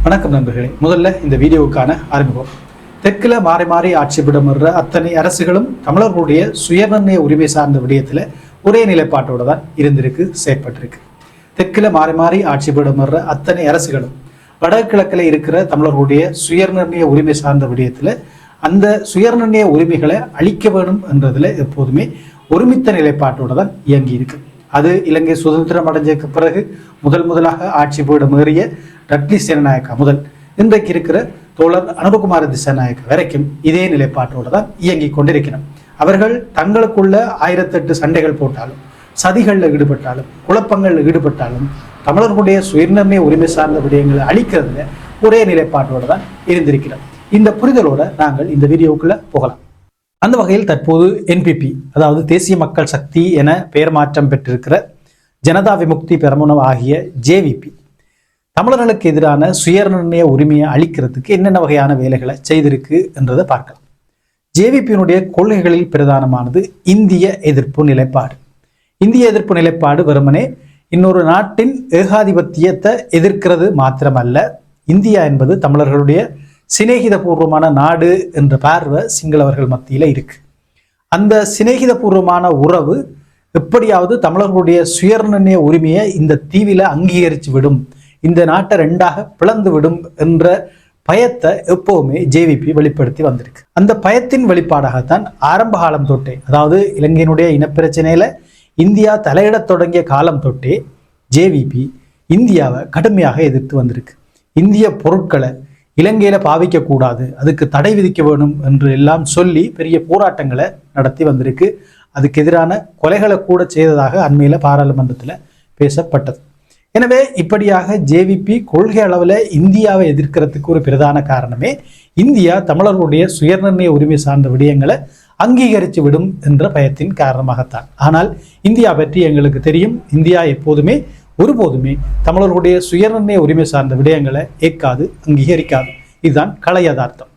வணக்கம் நண்பர்களே. முதல்ல இந்த வீடியோவுக்கான அறிமுகம். தெற்குல மாறி மாறி ஆட்சிப்பிடம் வர்ற அத்தனை அரசுகளும் தமிழர்களுடைய சுயநிர்ணய உரிமை சார்ந்த விடயத்துல ஒரே நிலைப்பாட்டோட தான் இருந்திருக்கு, செயற்பட்டிருக்கு. தெற்குல மாறி மாறி ஆட்சிப்பிடம் வர்ற அத்தனை அரசுகளும் வடகிழக்கில் இருக்கிற தமிழர்களுடைய சுயநிர்ணய உரிமை சார்ந்த விடயத்துல அந்த சுயநிர்ணய உரிமைகளை அளிக்க வேணும் என்றதுல எப்போதுமே ஒருமித்த நிலைப்பாட்டோட தான் இயங்கி இருக்கு. அது இலங்கை சுதந்திரம் அடைஞ்சதுக்கு பிறகு முதலாக ஆட்சி பீடம் ஏறிய ரட்லி சேனநாயக்கா முதல் இன்றைக்கு இருக்கிற தோழர் அனுபகுமார திசாநாயக்கா வரைக்கும் இதே நிலைப்பாட்டோடு தான் இயங்கி கொண்டிருக்கிறோம். அவர்கள் தங்களுக்குள்ள 1008 சண்டைகள் போட்டாலும், சதிகளில் ஈடுபட்டாலும், குழப்பங்களில் ஈடுபட்டாலும் தமிழர்களுடைய சுயநிர்ணய உரிமை சார்ந்த விடயங்களை அளிக்கிறதுல ஒரே நிலைப்பாட்டோடு தான் இருந்திருக்கிறோம். இந்த புரிதலோட நாங்கள் இந்த வீடியோக்குள்ள போகலாம். அந்த வகையில் தற்போது என்பிபி, அதாவது தேசிய மக்கள் சக்தி என பெயர் மாற்றம் பெற்றிருக்கிற ஜனதா விமுக்தி பெரமுன ஆகிய ஜேவிபி தமிழர்களுக்கு எதிரான சுயநிர்ணய உரிமையை அளிக்கிறதுக்கு என்னென்ன வகையான வேலைகளை செய்திருக்கு என்றதை பார்க்கலாம். ஜேவிபியினுடைய கொள்கைகளில் பிரதானமானது இந்திய எதிர்ப்பு நிலைப்பாடு. இந்திய எதிர்ப்பு நிலைப்பாடு வெறுமனே இன்னொரு நாட்டின் ஏகாதிபத்தியத்தை எதிர்க்கிறது மாத்திரமல்ல, இந்தியா என்பது தமிழர்களுடைய சிநேகிதபூர்வமான நாடு என்ற பார்வை சிங்களவர்கள் மத்தியில இருக்கு. அந்த சிநேகிதபூர்வமான உறவு எப்படியாவது தமிழர்களுடைய சுயநிர்ணய உரிமையை இந்த தீவில அங்கீகரித்து விடும், இந்த நாட்டை ரெண்டாக பிளந்து விடும் என்ற பயத்தை எப்பவுமே ஜேவிபி வெளிப்படுத்தி வந்திருக்கு. அந்த பயத்தின் வெளிப்பாடாகத்தான் ஆரம்ப காலம் தொட்டே, அதாவது இலங்கையினுடைய இனப்பிரச்சனையில இந்தியா தலையிடத் தொடங்கிய காலம் தொட்டே ஜேவிபி இந்தியாவை கடுமையாக எதிர்த்து வந்திருக்கு. இந்திய பொருட்களை இலங்கையில பாவிக்க கூடாது, அதுக்கு தடை விதிக்க வேணும் என்று எல்லாம் சொல்லி பெரிய போராட்டங்களை நடத்தி வந்திருக்கு. அதுக்கு எதிரான கொலைகளை கூட செய்ததாக அண்மையில பாராளுமன்றத்துல பேசப்பட்டது. எனவே இப்படியாக ஜேவிபி கொள்கை அளவில் இந்தியாவை எதிர்க்கிறதுக்கு ஒரு பிரதான காரணமே இந்தியா தமிழர்களுடைய சுயநிர்ணய உரிமை சார்ந்த விடயங்களை அங்கீகரித்து விடும் என்ற பயத்தின் காரணமாகத்தான். ஆனால் இந்தியா பற்றி எங்களுக்கு தெரியும், இந்தியா எப்போதுமே ஒருபோதுமே தமிழர்களுடைய சுயநிர்ணய உரிமை சார்ந்த விடயங்களை ஏற்காது, அங்கீகரிக்காது. இதுதான் கள யதார்த்தம்.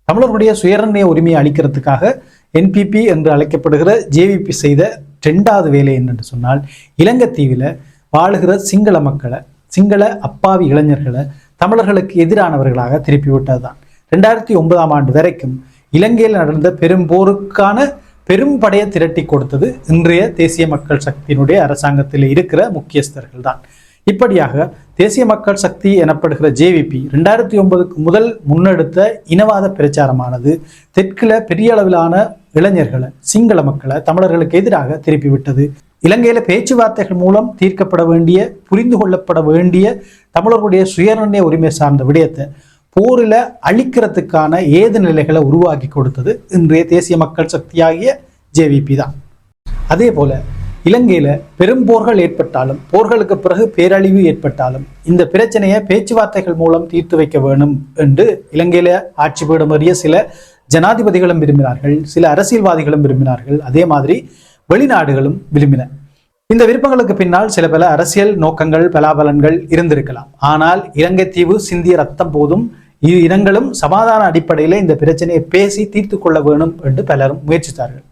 தமிழர்களுடைய சுயநிர்ணய உரிமையை அளிக்கிறதுக்காக என்பிபி என்று அழைக்கப்படுகிற ஜேவிபி செய்த 2வது வேலை என்னென்று சொன்னால், இலங்கை தீவில் வாழுகிற சிங்கள மக்களை, சிங்கள அப்பாவி இளைஞர்களை தமிழர்களுக்கு எதிரானவர்களாக திருப்பி விட்டதுதான். 2009ஆம் ஆண்டு வரைக்கும் இலங்கையில் நடந்த பெரும் போருக்கான பெரும் படையை திரட்டி கொடுத்தது இன்றைய தேசிய மக்கள் சக்தியினுடைய அரசாங்கத்தில் இருக்கிற முக்கியஸ்தர்கள் தான். இப்படியாக தேசிய மக்கள் சக்தி எனப்படுகிற ஜேவிபி 2009க்கு முதல் முன்னெடுத்த இனவாத பிரச்சாரமானது தெற்குல பெரிய அளவிலான இளைஞர்களை, சிங்கள மக்களை தமிழர்களுக்கு எதிராக திருப்பி விட்டது. இலங்கையில பேச்சுவார்த்தைகள் மூலம் தீர்க்கப்பட வேண்டிய, புரிந்து கொள்ளப்பட வேண்டிய தமிழர்களுடைய சுயநிர்ணய உரிமை சார்ந்த விடயத்தை போரில் அழிக்கிறதுக்கான ஏது நிலைகளை உருவாக்கி கொடுத்தது இன்றைய தேசிய மக்கள் சக்தியாகிய ஜேவிபி தான். அதே போல இலங்கையில பெரும் போர்கள் ஏற்பட்டாலும், போர்களுக்கு பிறகு பேரழிவு ஏற்பட்டாலும் இந்த பிரச்சனையை பேச்சுவார்த்தைகள் மூலம் தீர்த்து வைக்க வேணும் என்று இலங்கையில ஆட்சி பீடமேறிய சில ஜனாதிபதிகளும் விரும்பினார்கள், சில அரசியல்வாதிகளும் விரும்பினார்கள், அதே மாதிரி வெளிநாடுகளும் விரும்பின. இந்த விருப்பங்களுக்கு பின்னால் சில பல அரசியல் நோக்கங்கள், பலாபலன்கள் இருந்திருக்கலாம். ஆனால் இலங்கை தீவு சிந்திய ரத்தம் போதும் இரு இனங்களும் சமாதான அடிப்படையில் இந்த பிரச்சனையை பேசி தீர்த்து கொள்ள வேணும் என்று பலரும் முயற்சித்தார்கள்.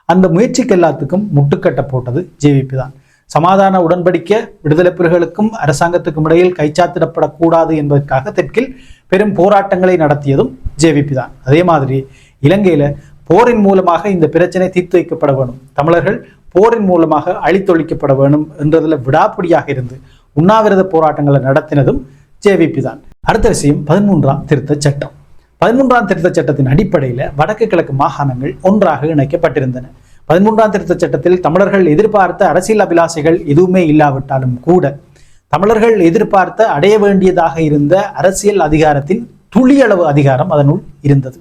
அந்த முயற்சிக்கு எல்லாத்துக்கும் முட்டுக்கட்ட போட்டது ஜேவிபி தான். சமாதான உடன்படிக்கை விடுதலை புலிகளுக்கும் அரசாங்கத்துக்கும் இடையில் கைச்சாத்திடப்படக்கூடாது என்பதற்காக தெற்கில் பெரும் போராட்டங்களை நடத்தியதும் ஜேவிபி தான். அதே மாதிரி இலங்கையில போரின் மூலமாக இந்த பிரச்சனை தீர்த்து வைக்கப்பட வேணும், தமிழர்கள் போரின் மூலமாக அழித்தொழிக்கப்பட வேணும் என்றதுல விடாப்பிடியாக இருந்து உண்ணாவிரத போராட்டங்களை நடத்தினதும் ஜேவிபி தான். அடுத்த விஷயம் 13ஆம் திருத்த சட்டம். 13ஆம் திருத்த சட்டத்தின் அடிப்படையில் வடக்கு கிழக்கு மாகாணங்கள் ஒன்றாக இணைக்கப்பட்டிருந்தன. 13ஆம் திருத்த சட்டத்தில் தமிழர்கள் எதிர்பார்த்த அரசியல் அபிலாசைகள் எதுவுமே இல்லாவிட்டாலும் கூட தமிழர்கள் எதிர்பார்த்த அடைய வேண்டியதாக இருந்த அரசியல் அதிகாரத்தின் துளியளவு அதிகாரம் அதனுள் இருந்தது.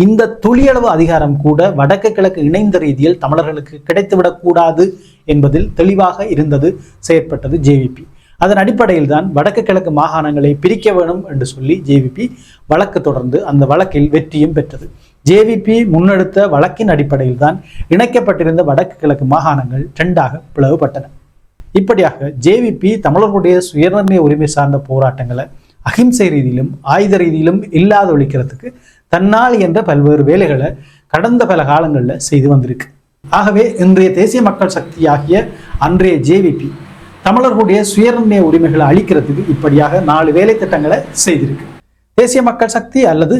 இந்த துளியளவு அதிகாரம் கூட வடக்கு கிழக்கு இணைந்த ரீதியில் தமிழர்களுக்கு கிடைத்துவிடக்கூடாது என்பதில் தெளிவாக இருந்தது, செயற்பட்டது ஜேவிபி. அதன் அடிப்படையில் தான் வடக்கு கிழக்கு மாகாணங்களை பிரிக்க வேணும் என்று சொல்லி ஜேவிபி வழக்கு தொடர்ந்து அந்த வழக்கில் வெற்றியும் பெற்றது. ஜேவிபி முன்னெடுத்த வழக்கின் அடிப்படையில் தான் இணைக்கப்பட்டிருந்த வடக்கு கிழக்கு மாகாணங்கள் 2ஆக பிளவுபட்டன. இப்படியாக ஜேவிபி தமிழர்களுடைய சுயநிர்ணய உரிமை சார்ந்த போராட்டங்களை அகிம்சை ரீதியிலும் ஆயுத ரீதியிலும் இல்லாத ஒழிக்கிறதுக்கு தன்னால் என்ற பல்வேறு வேலைகளை கடந்த பல காலங்களில் செய்து வந்திருக்கு. ஆகவே இன்றைய தேசிய மக்கள் சக்தியாகிய அன்றைய ஜேவிபி தமிழர்களுடைய சுயநிர்ணய உரிமைகளை அளிக்கிறதுக்கு இப்படியாக 4 வேலை திட்டங்களை செய்திருக்கு. தேசிய மக்கள் சக்தி அல்லது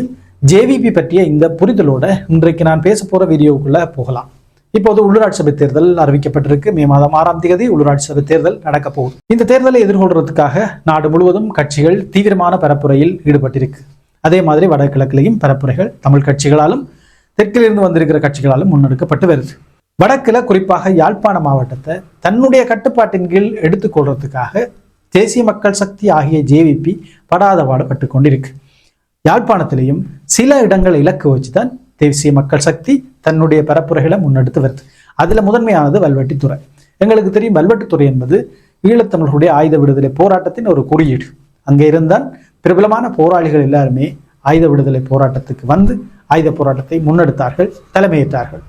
ஜேவிபி பற்றிய இந்த புரிதலோட இன்றைக்கு நான் பேச போற வீடியோவுக்குள்ள போகலாம். இப்போது உள்ளூராட்சி சபை தேர்தல் அறிவிக்கப்பட்டிருக்கு. மே மாதம் 6ஆம் தேதி உள்ளூராட்சி சபை தேர்தல் நடக்க போகுது. இந்த தேர்தலை எதிர்கொள்றதுக்காக நாடு முழுவதும் கட்சிகள் தீவிரமான பரப்புரையில் ஈடுபட்டிருக்கு. அதே மாதிரி வடகிழக்கிலையும் பரப்புரைகள் தமிழ் கட்சிகளாலும் தெற்கிலிருந்து வந்திருக்கிற கட்சிகளாலும் முன்னெடுக்கப்பட்டு வருது. வடக்கில் குறிப்பாக யாழ்ப்பாண மாவட்டத்தை தன்னுடைய கட்டுப்பாட்டின் கீழ் எடுத்துக்கொள்றதுக்காக தேசிய மக்கள் சக்தி ஆகிய ஜேவிபி படாத பாடுபட்டு கொண்டிருக்கு. யாழ்ப்பாணத்திலையும் சில இடங்களை இலக்கு வச்சுதான் தேசிய மக்கள் சக்தி தன்னுடைய பரப்புரைகளை முன்னெடுத்து வருது. அதுல முதன்மையானது வல்வெட்டித்துறை. எங்களுக்கு தெரியும், வல்வெட்டித்துறை என்பது ஈழத்தமிழர்களுடைய ஆயுத விடுதலை போராட்டத்தின் ஒரு குறியீடு. அங்கே இருந்தால் பிரபலமான போராளிகள் எல்லாருமே ஆயுத விடுதலை போராட்டத்துக்கு வந்து ஆயுத போராட்டத்தை முன்னெடுத்தார்கள், தலைமையேற்றார்கள்.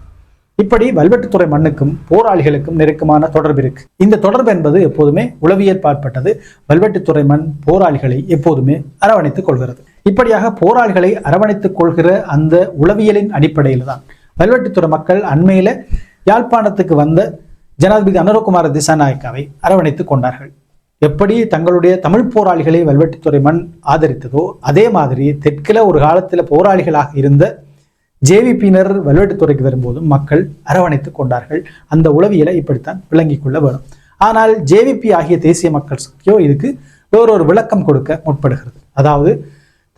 இப்படி வல்வெட்டித்துறை மண்ணுக்கும் போராளிகளுக்கும் நெருக்கமான தொடர்பு இருக்கு. இந்த தொடர்பு என்பது எப்போதுமே உளவியல் பாற்பட்டது. வல்வெட்டித்துறை மண் போராளிகளை எப்போதுமே அரவணைத்துக் கொள்கிறது. இப்படியாக போராளிகளை அரவணைத்துக் கொள்கிற அந்த உளவியலின் அடிப்படையில் தான் வல்வெட்டித்துறை மக்கள் அண்மையில யாழ்ப்பாணத்துக்கு வந்த ஜனாதிபதி அனுரகுமார திசாநாயக்காவை அரவணைத்துக் கொண்டார்கள். எப்படி தங்களுடைய தமிழ் போராளிகளை வல்வெட்டித்துறை மண் ஆதரித்ததோ அதே மாதிரி தெற்கில ஒரு காலத்துல போராளிகளாக இருந்த ஜேவிபியினர் வல்வெட்டித்துறைக்கு வரும்போதும் மக்கள் அரவணைத்துக் கொண்டார்கள். அந்த உளவியலை இப்படித்தான் விளங்கிக் கொள்ள வேணும். ஆனால் ஜேவிபி ஆகிய தேசிய மக்கள் சக்தியோ இதுக்கு வேறொரு விளக்கம் கொடுக்க முற்படுகிறது. அதாவது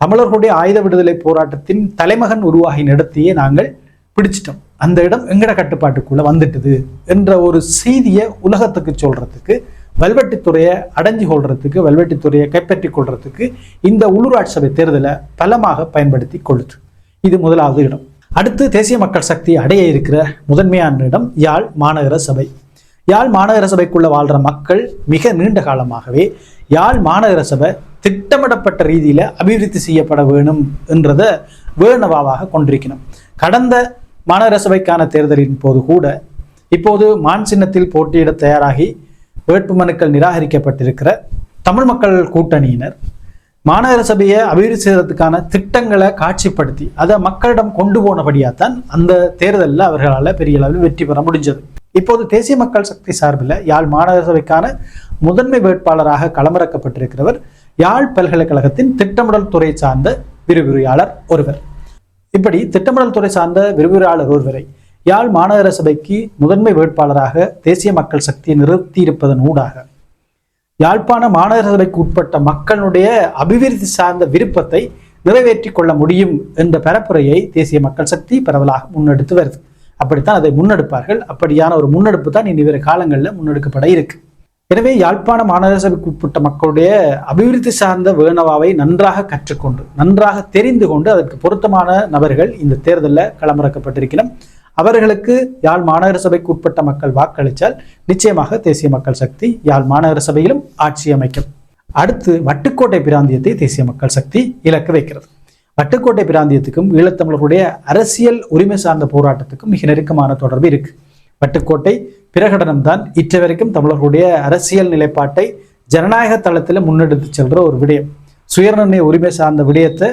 தமிழர்களுடைய ஆயுத விடுதலை போராட்டத்தின் தலைமகன் உருவாகின இடத்தையே நாங்கள் பிடிச்சிட்டோம், அந்த இடம் எங்கட கட்டுப்பாட்டுக்குள்ள வந்துட்டுது என்ற ஒரு செய்தியை உலகத்துக்கு சொல்றதுக்கு, வல்வெட்டித்துறையை அடைஞ்சு கொள்றதுக்கு, வல்வெட்டித்துறையை கைப்பற்றி கொள்றதுக்கு இந்த உள்ளூராட்சி சபை தேர்தலை பலமாக பயன்படுத்தி கொள்ளுது. இது முதலாவது இடம். அடுத்து தேசிய மக்கள் சக்தி அடைய இருக்கிற முதன்மையான இடம் யாழ் மாநகர சபை. யாழ் மாநகர சபைக்குள்ள வாழ்ற மக்கள் மிக நீண்ட காலமாகவே யாழ் மாநகர சபை திட்டமிடப்பட்ட ரீதியில அபிவிருத்தி செய்யப்பட வேணும் என்றத வேணவாக கொண்டிருக்கணும். கடந்த மாநகர சபைக்கான தேர்தலின் போது கூட இப்போது மான் சின்னத்தில் போட்டியிட தயாராகி வேட்புமனுக்கள் நிராகரிக்கப்பட்டிருக்கிற தமிழ் மக்கள் கூட்டணியினர் மாநகர சபையை அபிவிருத்தி செய்வதற்கான திட்டங்களை காட்சிப்படுத்தி அதை மக்களிடம் கொண்டு போனபடியாத்தான் அந்த தேர்தலில் அவர்களால் பெரிய அளவில் வெற்றி பெற முடிஞ்சது. இப்போது தேசிய மக்கள் சக்தி சார்பில் யாழ் மாநகர சபைக்கான முதன்மை வேட்பாளராக களமிறக்கப்பட்டிருக்கிறவர் யாழ் பல்கலைக்கழகத்தின் திட்டமிடல் துறை சார்ந்த விரிவுரையாளர் ஒருவர். இப்படி திட்டமிடல் துறை சார்ந்த விரிவுரையாளர் ஒருவரை யாழ் மாநகர சபைக்கு முதன்மை வேட்பாளராக தேசிய மக்கள் சக்தியை நிறுத்தியிருப்பதன் ஊடாக யாழ்ப்பாண மாநகர சபைக்கு உட்பட்ட மக்களுடைய அபிவிருத்தி சார்ந்த விருப்பத்தை நிறைவேற்றி கொள்ள முடியும் என்ற பரப்புரையை தேசிய மக்கள் சக்தி பரவலாக முன்னெடுத்து வருது. அப்படித்தான் அதை முன்னெடுப்பார்கள். அப்படியான ஒரு முன்னெடுப்பு தான் இனி வரும் காலங்களில் முன்னெடுக்கப்பட இருக்கு. எனவே யாழ்ப்பாண மாநகர சபைக்கு உட்பட்ட மக்களுடைய அபிவிருத்தி சார்ந்த வேணவாவை நன்றாக கற்றுக்கொண்டு நன்றாக தெரிந்து கொண்டு அதற்கு பொருத்தமான நபர்கள் இந்த தேர்தலில் களமிறக்கப்பட்டிருக்கணும். அவர்களுக்கு யாழ் மாநகர சபைக்கு உட்பட்ட மக்கள் வாக்களித்தால் நிச்சயமாக தேசிய மக்கள் சக்தி யாழ் மாநகர சபையிலும் ஆட்சி அமைக்கும். அடுத்து வட்டுக்கோட்டை பிராந்தியத்தை தேசிய மக்கள் சக்தி இலக்கு வைக்கிறது. வட்டுக்கோட்டை பிராந்தியத்துக்கும் ஈழத்தமிழர்களுடைய அரசியல் உரிமை சார்ந்த போராட்டத்துக்கும் மிக நெருக்கமான தொடர்பு இருக்கு. வட்டுக்கோட்டை பிரகடனம் தான் இற்ற வரைக்கும் தமிழர்களுடைய அரசியல் நிலைப்பாட்டை ஜனநாயக தளத்தில் முன்னெடுத்து செல்ற ஒரு விடயம். சுயநிர்ணய உரிமை சார்ந்த விடயத்தை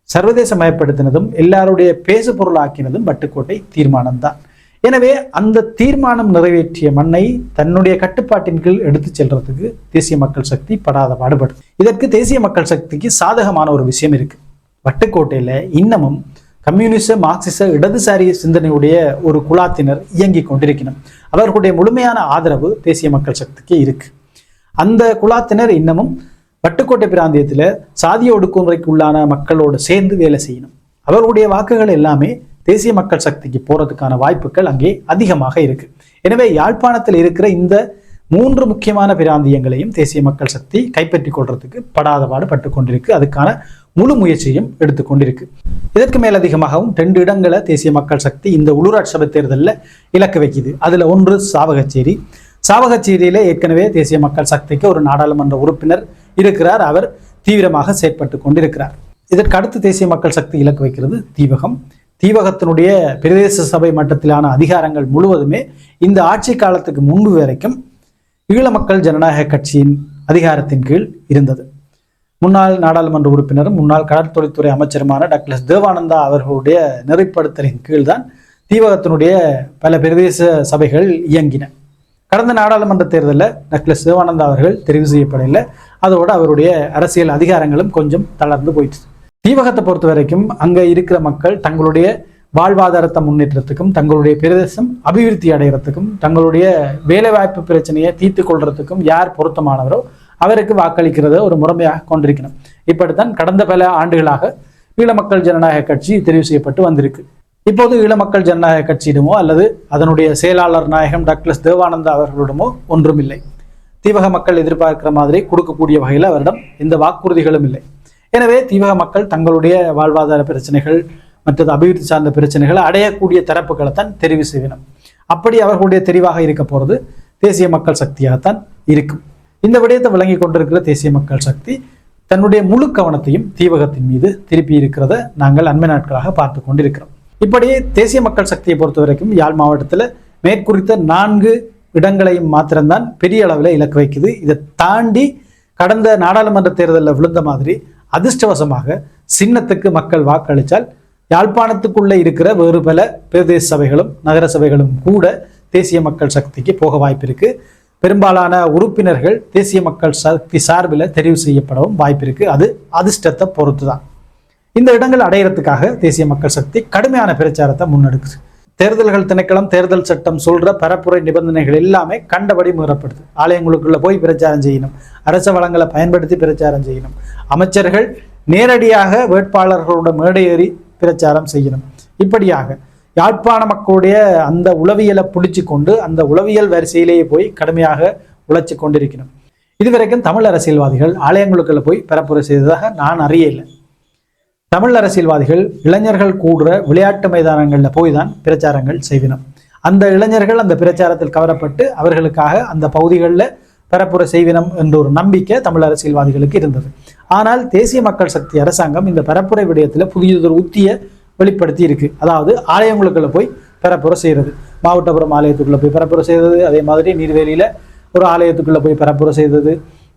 சர்வதேச மயப்படுத்தினதும் எல்லாருடைய பேசு பொருளாக்கினதும் வட்டுக்கோட்டை தீர்மானம் தான். எனவே அந்த தீர்மானம் நிறைவேற்றிய மண்ணை தன்னுடைய கட்டுப்பாட்டின் கீழ் எடுத்து செல்றதுக்கு தேசிய மக்கள் சக்தி படாத பாடுபடும். இதற்கு தேசிய மக்கள் சக்திக்கு சாதகமான ஒரு விஷயம் இருக்கு. வட்டுக்கோட்டையில இன்னமும் கம்யூனிச மார்க்சிச இடதுசாரி சிந்தனையுடைய ஒரு குழாத்தினர் இயங்கி கொண்டிருக்கணும். அவர்களுடைய முழுமையான ஆதரவு தேசிய மக்கள் சக்திக்கு இருக்கு. அந்த குழாத்தினர் இன்னமும் வட்டுக்கோட்டை பிராந்தியத்தில் சாதிய ஒடுக்குமுறைக்கு உள்ளான மக்களோடு சேர்ந்து வேலை செய்யணும். அவர்களுடைய வாக்குகள் எல்லாமே தேசிய மக்கள் சக்திக்கு போறதுக்கான வாய்ப்புகள் அங்கே அதிகமாக இருக்கு. எனவே யாழ்ப்பாணத்தில் இருக்கிற இந்த 3 முக்கியமான பிராந்தியங்களையும் தேசிய மக்கள் சக்தி கைப்பற்றி கொள்றதுக்கு படாதபாடு பட்டு கொண்டிருக்கு. அதுக்கான முழு முயற்சியும் எடுத்துக்கொண்டிருக்கு. இதற்கு மேலதிகமாகவும் 2 இடங்களை தேசிய மக்கள் சக்தி இந்த உள்ளூராட்சி சபை தேர்தலில் இலக்கு வைக்குது. அதுல ஒன்று சாவகச்சேரி. சாவகச்சேரியில ஏற்கனவே தேசிய மக்கள் சக்திக்கு ஒரு நாடாளுமன்ற உறுப்பினர் இருக்கிறார். அவர் தீவிரமாக செயற்பட்டு கொண்டிருக்கிறார். இதற்கு அடுத்து தேசிய மக்கள் சக்தி இலக்கு வைக்கிறது தீவகம். தீவகத்தினுடைய பிரதேச சபை மட்டத்திலான அதிகாரங்கள் முழுவதுமே இந்த ஆட்சி காலத்துக்கு முன்பு வரைக்கும் ஈழ மக்கள் ஜனநாயக கட்சியின் அதிகாரத்தின் கீழ் இருந்தது. முன்னாள் நாடாளுமன்ற உறுப்பினரும் முன்னாள் கடற்தொழில்துறை அமைச்சருமான டாக்டர் தேவானந்தா அவர்களுடைய நெறிப்படுத்தலின் கீழ்தான் தீவகத்தினுடைய பல பிரதேச சபைகள் இயங்கின. கடந்த நாடாளுமன்ற தேர்தலில் டக்ளஸ் தேவானந்தா அவர்கள் தெரிவு செய்யப்படவில்லை. அதோட அவருடைய அரசியல் அதிகாரங்களும் கொஞ்சம் தளர்ந்து போயிடுச்சு. தீவகத்தை பொறுத்த வரைக்கும் அங்கே இருக்கிற மக்கள் தங்களுடைய வாழ்வாதாரத்தை முன்னேற்றத்துக்கும், தங்களுடைய பிரதேசம் அபிவிருத்தி அடைகிறதுக்கும், தங்களுடைய வேலைவாய்ப்பு பிரச்சனையை தீர்த்து கொள்றதுக்கும் யார் பொருத்தமானவரோ அவருக்கு வாக்களிக்கிறத ஒரு முறைமையாக கொண்டிருக்கணும். இப்படித்தான் கடந்த பல ஆண்டுகளாக ஈழ மக்கள் ஜனநாயக கட்சி தெரிவு செய்யப்பட்டு வந்திருக்கு. இப்போது ஈழ மக்கள் ஜனநாயக கட்சியிடமோ அல்லது அதனுடைய செயலாளர் நாயகம் டக்ளஸ் தேவானந்தா அவர்களிடமோ ஒன்றுமில்லை. தீவக மக்கள் எதிர்பார்க்கிற மாதிரி கொடுக்கக்கூடிய வகையில் அவரிடம் எந்த வாக்குறுதிகளும் இல்லை. எனவே தீவக மக்கள் தங்களுடைய வாழ்வாதார பிரச்சனைகள் மற்றது அபிவிருத்தி சார்ந்த பிரச்சனைகளை அடையக்கூடிய தரப்புகளை தான் தெரிவு செய்யணும். அப்படி அவர்களுடைய தெரிவாக இருக்க போகிறது தேசிய மக்கள் சக்தியாகத்தான் இருக்கும். இந்த விடயத்தை விளங்கி கொண்டிருக்கிற தேசிய மக்கள் சக்தி தன்னுடைய முழு கவனத்தையும் தீவகத்தின் மீது திருப்பி இருக்கிறத நாங்கள் அண்மை நாட்களாக பார்த்து கொண்டிருக்கிறோம். இப்படி தேசிய மக்கள் சக்தியை பொறுத்த வரைக்கும் யாழ் மாவட்டத்தில் மேற்குறித்த 4 இடங்களையும் மாத்திரம்தான் பெரிய அளவில் இலக்கு வைக்குது. இதை தாண்டி கடந்த நாடாளுமன்ற தேர்தலில் விழுந்த மாதிரி அதிர்ஷ்டவசமாக சின்னத்துக்கு மக்கள் வாக்களித்தால் யாழ்ப்பாணத்துக்குள்ளே இருக்கிற வேறு பல பிரதேச சபைகளும் நகர சபைகளும் கூட தேசிய மக்கள் சக்திக்கு போக வாய்ப்பு இருக்கு. பெரும்பாலான உறுப்பினர்கள் தேசிய மக்கள் சக்தி சார்பில் தெரிவு செய்யப்படவும் வாய்ப்பு இருக்கு. அது அதிர்ஷ்டத்தை பொறுத்து தான். இந்த இடங்கள் அடையிறதுக்காக தேசிய மக்கள் சக்தி கடுமையான பிரச்சாரத்தை முன்னெடுக்குது. தேர்தல்கள் திணைக்களம் தேர்தல் சட்டம் சொல்ற பரப்புரை நிபந்தனைகள் எல்லாமே கண்டபடி மீறப்படுது. ஆலயங்களுக்குள்ள போய் பிரச்சாரம் செய்யணும், அரச வளங்களை பயன்படுத்தி பிரச்சாரம் செய்யணும், அமைச்சர்கள் நேரடியாக வேட்பாளர்களோட மேடையேறி பிரச்சாரம் செய்யணும். இப்படியாக யாழ்ப்பாண மக்களுடைய அந்த உளவியலை பிடிச்சு கொண்டு அந்த உளவியல் வரிசையிலேயே போய் கடுமையாக உழைச்சி கொண்டிருக்கணும். இதுவரைக்கும் தமிழ் அரசியல்வாதிகள் ஆலயங்களுக்குள்ள போய் பரப்புரை செய்ததாக நான் அறியலை. தமிழ் அரசியல்வாதிகள் இளைஞர்கள் கூடுற விளையாட்டு மைதானங்களில் போய் தான் பிரச்சாரங்கள் செய்வினோம். அந்த இளைஞர்கள் அந்த பிரச்சாரத்தில் கவரப்பட்டு அவர்களுக்காக அந்த பகுதிகளில் பரப்புரை செய்வினம் என்ற ஒரு நம்பிக்கை தமிழ் அரசியல்வாதிகளுக்கு இருந்தது. ஆனால் தேசிய மக்கள் சக்தி அரசாங்கம் இந்த பரப்புரை விடயத்தில் புதியதொரு உத்தியை வெளிப்படுத்தி இருக்கு. அதாவது ஆலயங்களுக்குள்ள போய் பரப்புரை செய்கிறது. மாவட்டபுரம் ஆலயத்துக்குள்ள போய் பரப்புரை செய்தது, அதே மாதிரி நீர்வேலியில ஒரு ஆலயத்துக்குள்ள போய் பரப்புரை செய்தது.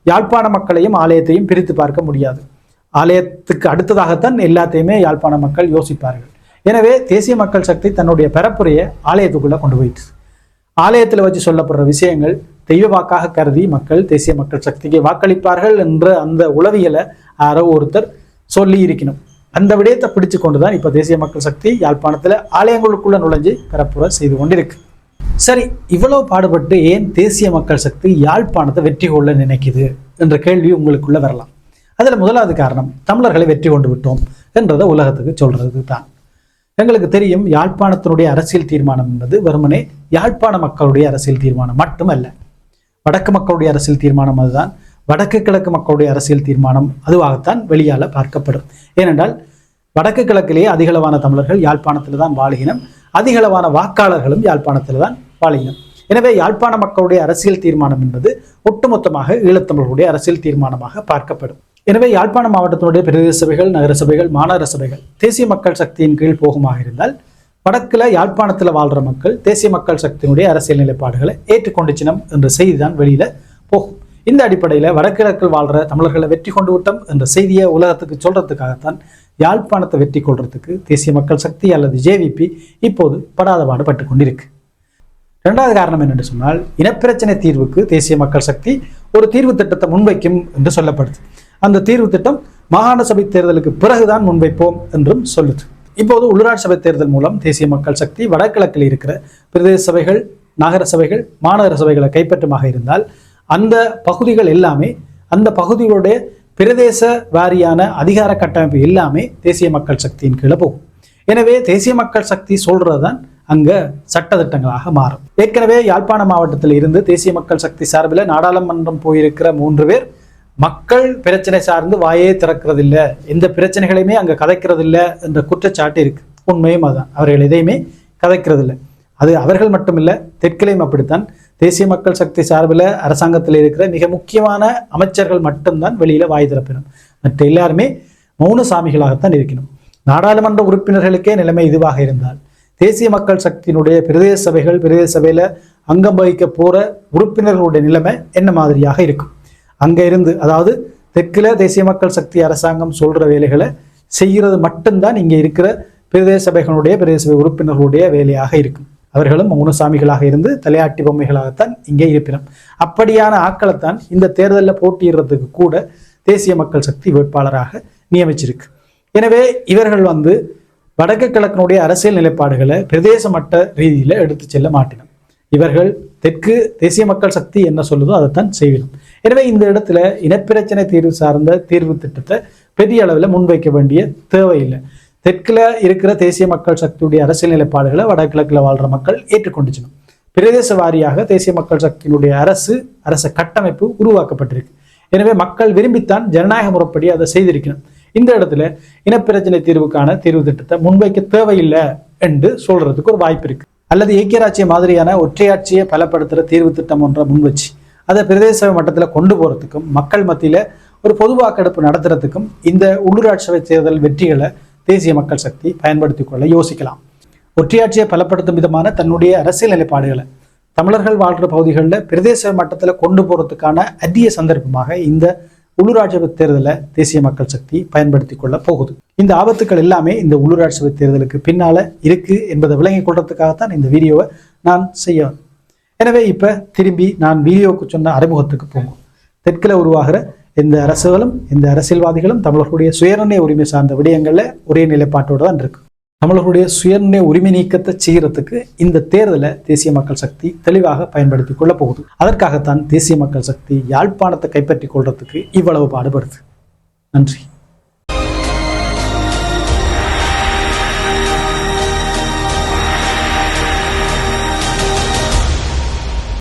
யாழ்ப்பாண மக்களையும் ஆலயத்தையும் பிரித்து பார்க்க முடியாது. ஆலயத்துக்கு அடுத்ததாகத்தான் எல்லாத்தையுமே யாழ்ப்பாண மக்கள் யோசிப்பார்கள். எனவே தேசிய மக்கள் சக்தி தன்னுடைய பரப்புரையை ஆலயத்துக்குள்ள கொண்டு போயிட்டு ஆலயத்தில் வச்சு சொல்லப்படுற விஷயங்கள் தெய்வ வாக்காக கருதி மக்கள் தேசிய மக்கள் சக்திக்கு வாக்களிப்பார்கள் என்ற அந்த உளவியலை யாரோ ஒருத்தர் சொல்லி இருக்கணும். அந்த விடயத்தை பிடிச்சு கொண்டுதான் இப்ப தேசிய மக்கள் சக்தி யாழ்ப்பாணத்துல ஆலயங்களுக்குள்ள நுழைஞ்சு பரப்புரை செய்து கொண்டிருக்கு. சரி, இவ்வளவு பாடுபட்டு ஏன் தேசிய மக்கள் சக்தி யாழ்ப்பாணத்தை வெற்றி கொள்ள நினைக்குது என்ற கேள்வி உங்களுக்குள்ள வரலாம். அதுல முதலாவது காரணம் தமிழர்களை வெற்றி கொண்டு விட்டோம் என்றதை உலகத்துக்கு சொல்றது தான். எங்களுக்கு தெரியும், யாழ்ப்பாணத்தினுடைய அரசியல் தீர்மானம் என்பது வெறுமனே யாழ்ப்பாண மக்களுடைய அரசியல் தீர்மானம் மட்டுமல்ல. வடக்கு மக்களுடைய அரசியல் தீர்மானம் அதுதான். வடக்கு கிழக்கு மக்களுடைய அரசியல் தீர்மானம் அதுவாகத்தான் வெளியால பார்க்கப்படும். ஏனென்றால் வடக்கு கிழக்கிலேயே அதிகளவான தமிழர்கள் யாழ்ப்பாணத்தில் தான் வாழுகினம், அதிகளவான வாக்காளர்களும் யாழ்ப்பாணத்தில் தான் வாழுகினம். எனவே யாழ்ப்பாண மக்களுடைய அரசியல் தீர்மானம் என்பது ஒட்டுமொத்தமாக ஈழத்தமிழர்களுடைய அரசியல் தீர்மானமாக பார்க்கப்படும். எனவே யாழ்ப்பாண மாவட்டத்தினுடைய பிரதேச சபைகள், நகர சபைகள், மாநகர சபைகள் தேசிய மக்கள் சக்தியின் கீழ் போகுமாக இருந்தால் வடக்குல யாழ்ப்பாணத்தில் வாழ்ற மக்கள் தேசிய மக்கள் சக்தியினுடைய அரசியல் நிலைப்பாடுகளை ஏற்றுக்கொண்டுச்சினம் என்ற செய்தி தான் வெளியில போகும். இந்த அடிப்படையில் வடகிழக்கில் வாழ்ற தமிழர்களை வெற்றி கொண்டு விட்டோம் என்ற செய்தியை உலகத்துக்கு சொல்றதுக்காகத்தான் யாழ்ப்பாணத்தை வெற்றி கொள்றதுக்கு தேசிய மக்கள் சக்தி அல்லது ஜேவிபி இப்போது படாத பாடுபட்டு கொண்டிருக்கு. இரண்டாவது காரணம் என்னென்று சொன்னால், இனப்பிரச்சனை தீர்வுக்கு தேசிய மக்கள் சக்தி ஒரு தீர்வு திட்டத்தை முன்வைக்கும் என்று சொல்லப்படுது. அந்த தீர்வு திட்டம் மாகாண சபை தேர்தலுக்கு பிறகுதான் முன்வைப்போம் என்றும் சொல்லுது. இப்போது உள்ளூராட்சி சபை தேர்தல் மூலம் தேசிய மக்கள் சக்தி வடகிழக்கில் இருக்கிற பிரதேச சபைகள், நகர சபைகள், மாநகர சபைகளை கைப்பற்றுமாக இருந்தால் அந்த பகுதிகள் எல்லாமே, அந்த பகுதிகளுடைய பிரதேச வாரியான அதிகார கட்டமைப்பு எல்லாமே தேசிய மக்கள் சக்தியின் கீழே போகும். எனவே தேசிய மக்கள் சக்தி சொல்றதுதான் அங்க சட்டத்திட்டங்களாக மாறும். ஏற்கனவே யாழ்ப்பாண மாவட்டத்தில் இருந்து தேசிய மக்கள் சக்தி சார்பில் நாடாளுமன்றம் போயிருக்கிற 3 பேர் மக்கள் பிரச்சனை சார்ந்து வாயே திறக்கிறதில்லை, எந்த பிரச்சனைகளையுமே அங்க கதைக்கிறதில்லை என்ற குற்றச்சாட்டு இருக்கு. உண்மையும் அதுதான், அவர்கள் எதையுமே கதைக்கிறதில்லை. அது அவர்கள் மட்டுமில்லை, தெற்கிலையும் அப்படித்தான். தேசிய மக்கள் சக்தி சார்பில் அரசாங்கத்தில் இருக்கிற மிக முக்கியமான அமைச்சர்கள் மட்டும்தான் வெளியில வாய் திறப்பினும், மற்ற எல்லாருமே மௌன சாமிகளாகத்தான் இருக்கணும். நாடாளுமன்ற உறுப்பினர்களுக்கே நிலைமை இதுவாக இருந்தால் தேசிய மக்கள் சக்தியினுடைய பிரதேச சபைகள், பிரதேச சபையில அங்கம் வகிக்க போற உறுப்பினர்களுடைய நிலைமை என்ன மாதிரியாக இருக்கும்? அங்க இருந்து, அதாவது தெற்குல தேசிய மக்கள் சக்தி அரசாங்கம் சொல்ற வேலைகளை செய்கிறது மட்டும்தான் இங்க இருக்கிற பிரதேச சபைகளுடைய பிரதேச சபை உறுப்பினர்களுடைய வேலையாக இருக்கும். அவர்களும் முனுசாமிகளாக இருந்து தலையாட்டி பொம்மைகளாகத்தான் இங்கே இருப்பினும் அப்படியான ஆட்களைத்தான் இந்த தேர்தலில் போட்டியிடுறதுக்கு கூட தேசிய மக்கள் சக்தி வேட்பாளராக நியமிச்சிருக்கு. எனவே இவர்கள் வடக்கு கிழக்கினுடைய அரசியல் நிலைப்பாடுகளை பிரதேச மட்ட ரீதியில் எடுத்து செல்ல மாட்டினோம். இவர்கள் தெற்கு தேசிய மக்கள் சக்தி என்ன சொல்லுதோ அதைத்தான் செய்யணும். எனவே இந்த இடத்துல இனப்பிரச்சனை தீர்வு சார்ந்த தீர்வு திட்டத்தை பெரிய அளவில் முன்வைக்க வேண்டிய தேவையில்லை. தெற்குல இருக்கிற தேசிய மக்கள் சக்தியுடைய அரசியல் நிலைப்பாடுகளை வடகிழக்கில் வாழ்ற மக்கள் ஏற்றுக்கொண்டுச்சணும். பிரதேச வாரியாக தேசிய மக்கள் சக்தியினுடைய அரச கட்டமைப்பு உருவாக்கப்பட்டிருக்கு. எனவே மக்கள் விரும்பித்தான் ஜனநாயக முறைப்படி அதை செய்திருக்கணும். இந்த இடத்துல இனப்பிரச்சனை தீர்வுக்கான தீர்வு திட்டத்தை முன்வைக்க தேவையில்லை என்று சொல்றதுக்கு ஒரு வாய்ப்பு இருக்கு. அல்லது ஐக்கியராட்சிய மாதிரியான ஒற்றையாட்சியை பலப்படுத்துகிற தீர்வு திட்டம் ஒன்றை முன்வச்சு அதை பிரதேச மட்டத்தில் கொண்டு போறதுக்கும் மக்கள் மத்தியில் ஒரு பொது வாக்கெடுப்பு நடத்துறதுக்கும் இந்த உள்ளூராட்சி சபை தேர்தல் வெற்றிகளை தேசிய மக்கள் சக்தி பயன்படுத்திக் கொள்ள யோசிக்கலாம். ஒற்றையாட்சியை பலப்படுத்தும் விதமான தன்னுடைய அரசியல் நிலைப்பாடுகளை தமிழர்கள் வாழ்கிற பகுதிகளில் பிரதேச மட்டத்தில் கொண்டு போறதுக்கான அரிய சந்தர்ப்பமாக இந்த உள்ளூராட்சி சபை தேர்தலை தேசிய மக்கள் சக்தி பயன்படுத்தி கொள்ள போகுது. இந்த ஆபத்துக்கள் எல்லாமே இந்த உள்ளூராட்சி சபை தேர்தலுக்கு பின்னால இருக்கு என்பதை விளங்கிக் கொள்றதுக்காகத்தான் இந்த வீடியோவை நான் செய்ய. எனவே இப்ப திரும்பி நான் வீடியோவுக்கு சொன்ன அறிமுகத்துக்கு போகும். தெற்கில் உருவாகிற எந்த அரசுகளும் எந்த அரசியல்வாதிகளும் தமிழர்களுடைய சுயநிர்ணய உரிமை சார்ந்த விடயங்கள்ல ஒரே நிலைப்பாட்டோடு தான் இருக்கு. தமிழர்களுடைய சுயநிர்ணய உரிமை நீக்கத்தை செய்யறதுக்கு இந்த தேர்தலை தேசிய மக்கள் சக்தி தெளிவாக பயன்படுத்தி கொள்ள போகுது. அதற்காகத்தான் தேசிய மக்கள் சக்தி யாழ்ப்பாணத்தை கைப்பற்றி கொள்றதுக்கு இவ்வளவு பாடுபடுது. நன்றி.